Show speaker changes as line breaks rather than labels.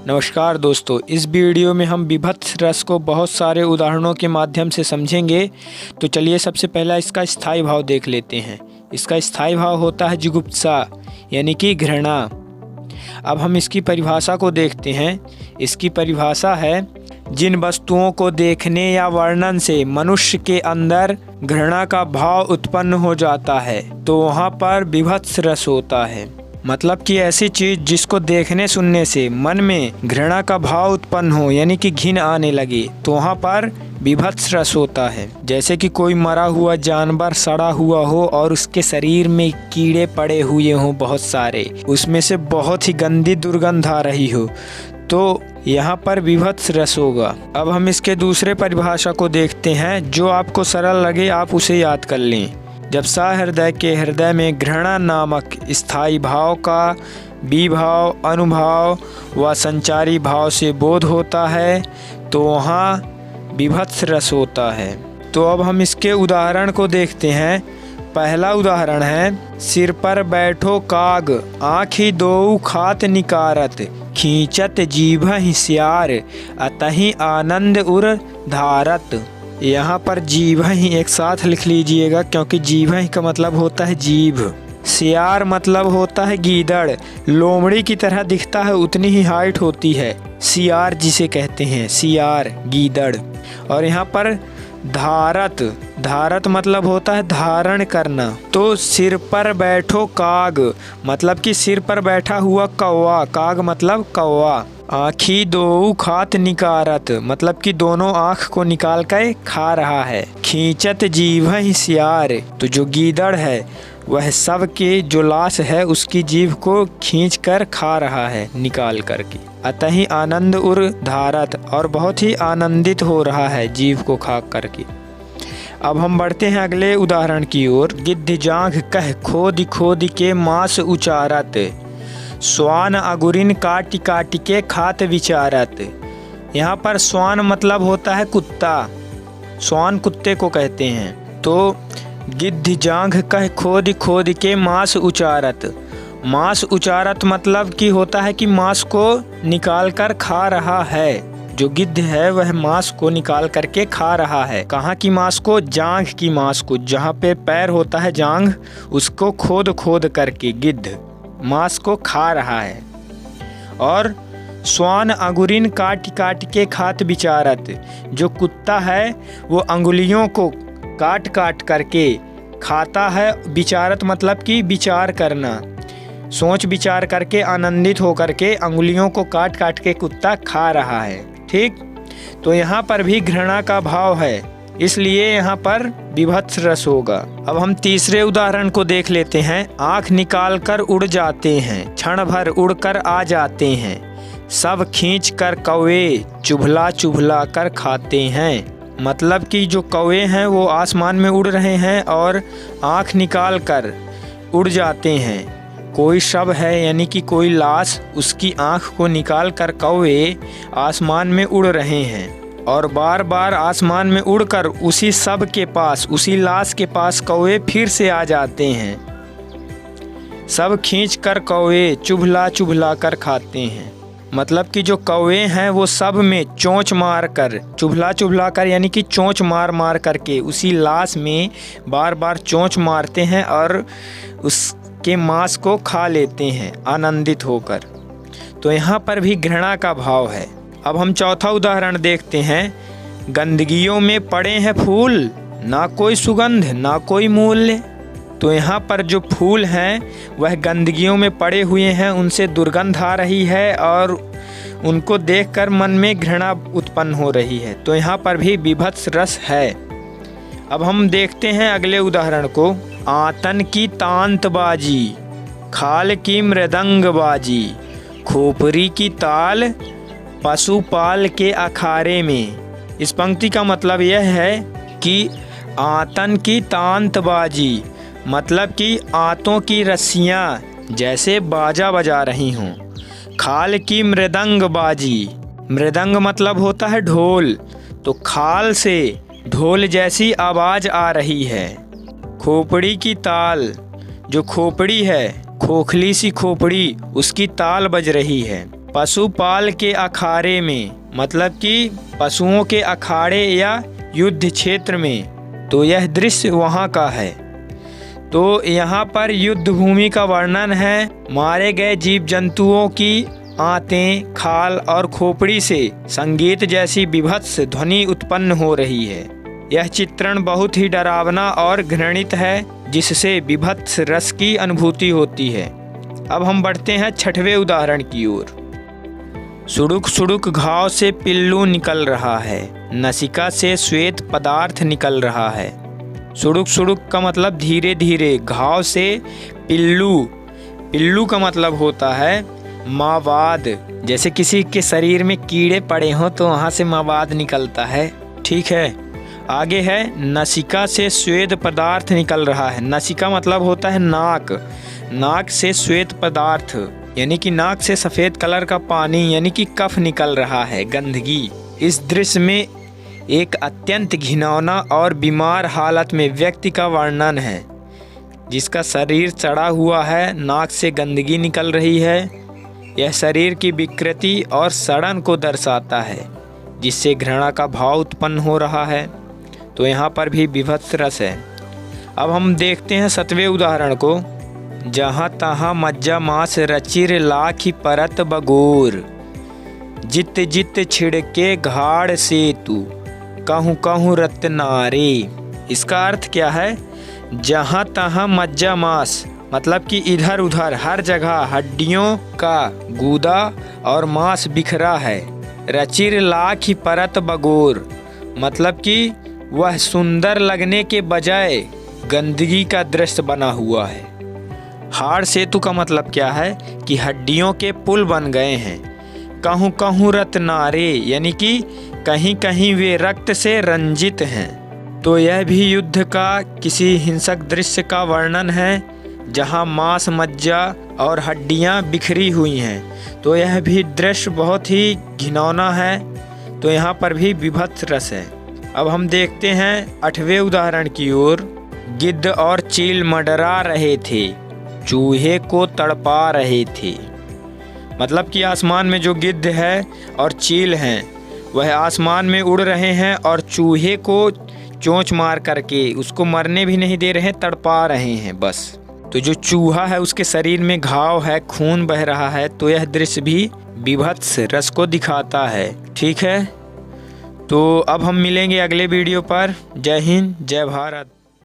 नमस्कार दोस्तों, इस वीडियो में हम विभत्स रस को बहुत सारे उदाहरणों के माध्यम से समझेंगे। तो चलिए सबसे पहला इसका स्थायी भाव देख लेते हैं। इसका स्थायी भाव होता है जुगुप्सा यानी कि घृणा। अब हम इसकी परिभाषा को देखते हैं। इसकी परिभाषा है, जिन वस्तुओं को देखने या वर्णन से मनुष्य के अंदर घृणा का भाव उत्पन्न हो जाता है तो वहाँ पर विभत्स रस होता है। मतलब कि ऐसी चीज़ जिसको देखने सुनने से मन में घृणा का भाव उत्पन्न हो यानी कि घिन आने लगे तो वहाँ पर विभत्स रस होता है। जैसे कि कोई मरा हुआ जानवर सड़ा हुआ हो और उसके शरीर में कीड़े पड़े हुए हों बहुत सारे, उसमें से बहुत ही गंदी दुर्गंध आ रही हो, तो यहाँ पर विभत्स रस होगा। अब हम इसके दूसरे परिभाषा को देखते हैं, जो आपको सरल लगे आप उसे याद कर लें। जब सहृदय के हृदय में घृणा नामक स्थायी भाव का विभाव, अनुभाव व संचारी भाव से बोध होता है तो वहाँ विभत्स रस होता है। तो अब हम इसके उदाहरण को देखते हैं। पहला उदाहरण है, सिर पर बैठो काग, आँखी दोऊ खात निकारत, खींचत जीभहि सियार, अतहि आनंद उर धारत। यहाँ पर जीभहि एक साथ लिख लीजिएगा, क्योंकि जीभहि का मतलब होता है जीभ। सियार मतलब होता है गीदड़, लोमड़ी की तरह दिखता है, उतनी ही हाइट होती है। सियार जिसे कहते हैं, सियार गीदड़। और यहाँ पर धारत, धारत मतलब होता है धारण करना। तो सिर पर बैठो काग मतलब कि सिर पर बैठा हुआ कौवा, काग मतलब कौवा। आँखी दोऊ खात निकारत मतलब कि दोनों आँख को निकाल कर खा रहा है। खींचत जीभहि सियार, तो जो गीदड़ है वह सब के जो लाश है उसकी जीभ को खींच कर खा रहा है निकाल करके। अतहि आनंद उर धारत, और बहुत ही आनंदित हो रहा है जीभ को खा करके। अब हम बढ़ते हैं अगले उदाहरण की ओर। गिद्ध जांघ कह खोद खोद के मांस उचारत, स्वान अगुरिन काटी काटी के खात विचारत। यहाँ पर स्वान मतलब होता है कुत्ता, स्वान कुत्ते को कहते हैं। तो गिद्ध जांघ कह खोद खोद के मांस उचारत, मांस उचारत मतलब कि होता है कि मांस को निकाल कर खा रहा है। जो गिद्ध है वह मांस को निकाल करके खा रहा है। कहाँ की मांस को? जांघ की मांस को, जहाँ पे पैर होता है जांघ, उसको खोद खोद करके गिद्ध मांस को खा रहा है। और स्वान अंगुरिन काट काट के खात विचारत, जो कुत्ता है वो अंगुलियों को काट काट करके खाता है। विचारत मतलब कि विचार करना, सोच विचार करके आनंदित होकर के अंगुलियों को काट काट के कुत्ता खा रहा है। ठीक, तो यहाँ पर भी घृणा का भाव है, इसलिए यहाँ पर विभत्स रस होगा। अब हम तीसरे उदाहरण को देख लेते हैं। आँख निकाल कर उड़ जाते हैं, क्षण भर उड़कर आ जाते हैं, सब खींच कर कौवे चुभला चुभला कर खाते हैं। मतलब कि जो कौवे हैं वो आसमान में उड़ रहे हैं और आँख निकाल कर उड़ जाते हैं। कोई शव है यानी कि कोई लाश, उसकी आँख को निकाल कर कौवे आसमान में उड़ रहे हैं और बार बार आसमान में उड़कर उसी शव के पास, उसी लाश के पास कौवे फिर से आ जाते हैं। सब खींच कर कौवे चुभला चुभला कर खाते हैं। मतलब कि जो कौवे हैं वो सब में चोंच मार कर, चुभला चुभला कर यानी कि चोंच मार मार करके उसी लाश में बार बार चोंच मारते हैं और उसके मांस को खा लेते हैं आनंदित होकर। तो यहाँ पर भी घृणा का भाव है। अब हम चौथा उदाहरण देखते हैं। गंदगियों में पड़े हैं फूल, ना कोई सुगंध ना कोई मूल्य। तो यहाँ पर जो फूल हैं वह गंदगियों में पड़े हुए हैं, उनसे दुर्गंध आ रही है और उनको देखकर मन में घृणा उत्पन्न हो रही है। तो यहाँ पर भी विभत्स रस है। अब हम देखते हैं अगले उदाहरण को। आतन की तांतबाजी, खाल की मृदंगबाजी, खोपरी की ताल, पशुपाल के अखाड़े में। इस पंक्ति का मतलब यह है कि आतन की तांतबाजी मतलब कि आंतों की रस्सियाँ जैसे बाजा बजा रही हों। खाल की मृदंगबाजी, मृदंग मतलब होता है ढोल, तो खाल से ढोल जैसी आवाज़ आ रही है। खोपड़ी की ताल, जो खोपड़ी है खोखली सी खोपड़ी, उसकी ताल बज रही है। पशुपाल के अखाड़े में, मतलब कि पशुओं के अखाड़े या युद्ध क्षेत्र में। तो यह दृश्य वहाँ का है। तो यहाँ पर युद्ध भूमि का वर्णन है। मारे गए जीव जंतुओं की आंतें, खाल और खोपड़ी से संगीत जैसी विभत्स ध्वनि उत्पन्न हो रही है। यह चित्रण बहुत ही डरावना और घृणित है, जिससे विभत्स रस की अनुभूति होती है। अब हम बढ़ते हैं 6वें उदाहरण की ओर। सुड़ुक सुड़ुक घाव से पिल्लू निकल रहा है, नसिका से श्वेत पदार्थ निकल रहा है। सुड़ुक सुड़ुक का मतलब धीरे धीरे, घाव से पिल्लू, पिल्लू का मतलब होता है मवाद। जैसे किसी के शरीर में कीड़े पड़े हों तो वहाँ से मवाद निकलता है। ठीक है, आगे है नसिका से श्वेत पदार्थ निकल रहा है। नसिका मतलब होता है नाक, नाक से श्वेत पदार्थ यानी कि नाक से सफ़ेद कलर का पानी यानी कि कफ निकल रहा है, गंदगी। इस दृश्य में एक अत्यंत घिनौना और बीमार हालत में व्यक्ति का वर्णन है, जिसका शरीर सड़ा हुआ है, नाक से गंदगी निकल रही है। यह शरीर की विकृति और सड़न को दर्शाता है, जिससे घृणा का भाव उत्पन्न हो रहा है। तो यहाँ पर भी विभत्स रस है। अब हम देखते हैं 7वें उदाहरण को। जहाँ तहाँ मज्जा मांस रचिर लाखी परत बगोर, जित जित छिड़के घाड़ से तू, कहूँ कहूँ रत्नारे। इसका अर्थ क्या है? जहाँ तहाँ मज्जा मांस मतलब कि इधर उधर हर जगह हड्डियों का गूदा और मांस बिखरा है। रचिर लाखी परत बगोर मतलब कि वह सुंदर लगने के बजाय गंदगी का दृश्य बना हुआ है। हाड़ सेतु का मतलब क्या है कि हड्डियों के पुल बन गए हैं। कहूँ कहूँ रत्नारे यानी कि कहीं कहीं वे रक्त से रंजित हैं। तो यह भी युद्ध का किसी हिंसक दृश्य का वर्णन है, जहाँ मांस, मज्जा और हड्डियाँ बिखरी हुई हैं। तो यह भी दृश्य बहुत ही घिनौना है। तो यहाँ पर भी विभत्स रस है। अब हम देखते हैं 8वें उदाहरण की ओर। गिद्ध और चील मंडरा रहे थे, चूहे को तड़पा रहे थे। मतलब कि आसमान में जो गिद्ध है और चील हैं वह आसमान में उड़ रहे हैं और चूहे को चोंच मार करके उसको मरने भी नहीं दे रहे हैं, तड़पा रहे हैं बस। तो जो चूहा है उसके शरीर में घाव है, खून बह रहा है। तो यह दृश्य भी विभत्स रस को दिखाता है। ठीक है, तो अब हम मिलेंगे अगले वीडियो पर। जय हिंद, जय भारत।